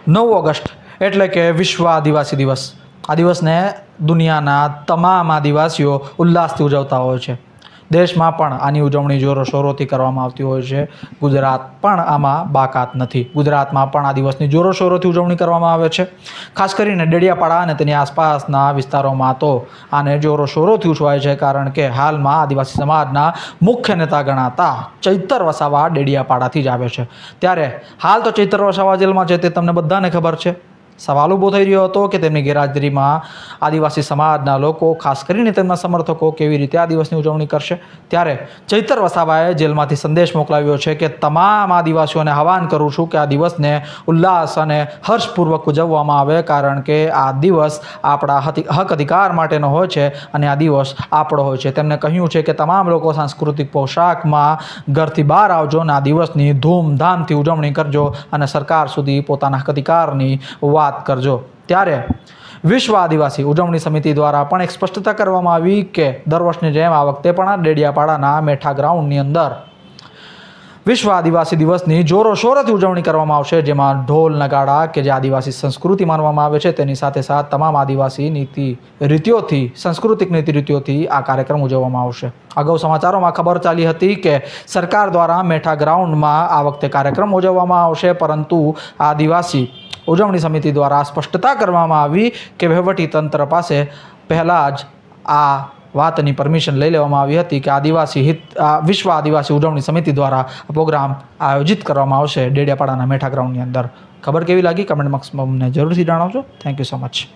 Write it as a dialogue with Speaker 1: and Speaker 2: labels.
Speaker 1: 9 August એટલે કે વિશ્વ આદિવાસી દિવસ। આ દિવસને દુનિયાના તમામ આદિવાસીઓ ઉલ્લાસથી ઉજવતા હોય છે। દેશમાં પણ આની ઉજવણી જોરોશોરોથી કરવામાં આવતી હોય છે। ગુજરાત પણ આમાં બાકાત નથી। ગુજરાતમાં પણ આ દિવસની જોરોશોરોથી ઉજવણી કરવામાં આવે છે। ખાસ કરીને ડેડિયાપાડા અને તેની આસપાસના વિસ્તારોમાં તો આને જોરોશોરોથી ઉજવાય છે, કારણ કે હાલમાં આદિવાસી સમાજના મુખ્ય નેતા ગણાતા ચૈતર વસાવા ડેડિયાપાડાથી જ આવે છે। ત્યારે હાલ તો ચૈતર વસાવા જેલમાં છે તે તમને બધાને ખબર છે। સવાલ ઊભો થઈ રહ્યો હતો કે તેમની ગેરહાજરીમાં આદિવાસી સમાજના લોકો, ખાસ કરીને તેમના સમર્થકો કેવી રીતે આ દિવસની ઉજવણી કરશે। ત્યારે ચૈતર વસાવાએ જેલમાંથી સંદેશ મોકલાવ્યો છે કે તમામ આદિવાસીઓને આહવાન કરું છું કે આ દિવસને ઉલ્લાસ અને હર્ષપૂર્વક ઉજવવામાં આવે, કારણ કે આ દિવસ આપણા હક અધિકાર માટેનો હોય છે અને આ દિવસ આપણો હોય છે। તેમણે કહ્યું છે કે તમામ લોકો સાંસ્કૃતિક પોશાકમાં ઘરથી બહાર આવજો અને આ દિવસની ધૂમધામથી ઉજવણી કરજો અને સરકાર સુધી પોતાના હક અધિકારની વાત કરજો। ત્યારે વિશ્વ આદિવાસી ઉજવણી સમિતિ દ્વારા પણ એક સ્પષ્ટતા કરવામાં આવી કે દર વર્ષની જેમ આ વખતે પણ આ ડેડિયાપાડાના મેઠા ગ્રાઉન્ડની અંદર વિશ્વ આદિવાસી દિવસની જોરોશોરોથી ઉજવણી કરવામાં આવશે, જેમાં ઢોલ નગાડા કે જે આદિવાસી સંસ્કૃતિ માનવામાં આવે છે તેની સાથે સાથે તમામ આદિવાસી નીતિ રીતિઓથી, સાંસ્કૃતિક નીતિ રીતિઓથી આ કાર્યક્રમ ઉજવવામાં આવશે। અગાઉ સમાચારોમાં ખબર ચાલી હતી કે સરકાર દ્વારા મેઠા ગ્રાઉન્ડમાં આ વખતે કાર્યક્રમ ઉજવવામાં આવશે, પરંતુ આદિવાસી ઉજવણી સમિતિ દ્વારા સ્પષ્ટતા કરવામાં આવી કે વહીવટીતંત્ર પાસે પહેલાં જ આ વાતની પરમિશન લઈ લેવામાં આવી હતી કે વિશ્વ આદિવાસી ઉજવણી સમિતિ દ્વારા પ્રોગ્રામ આયોજિત કરવામાં આવશે ડેડિયાપાડાના મેઠા ગ્રાઉન્ડની અંદર। ખબર કેવી લાગી કમેન્ટ બોક્સમાં અમને જરૂરથી જણાવજો। Thank you so much.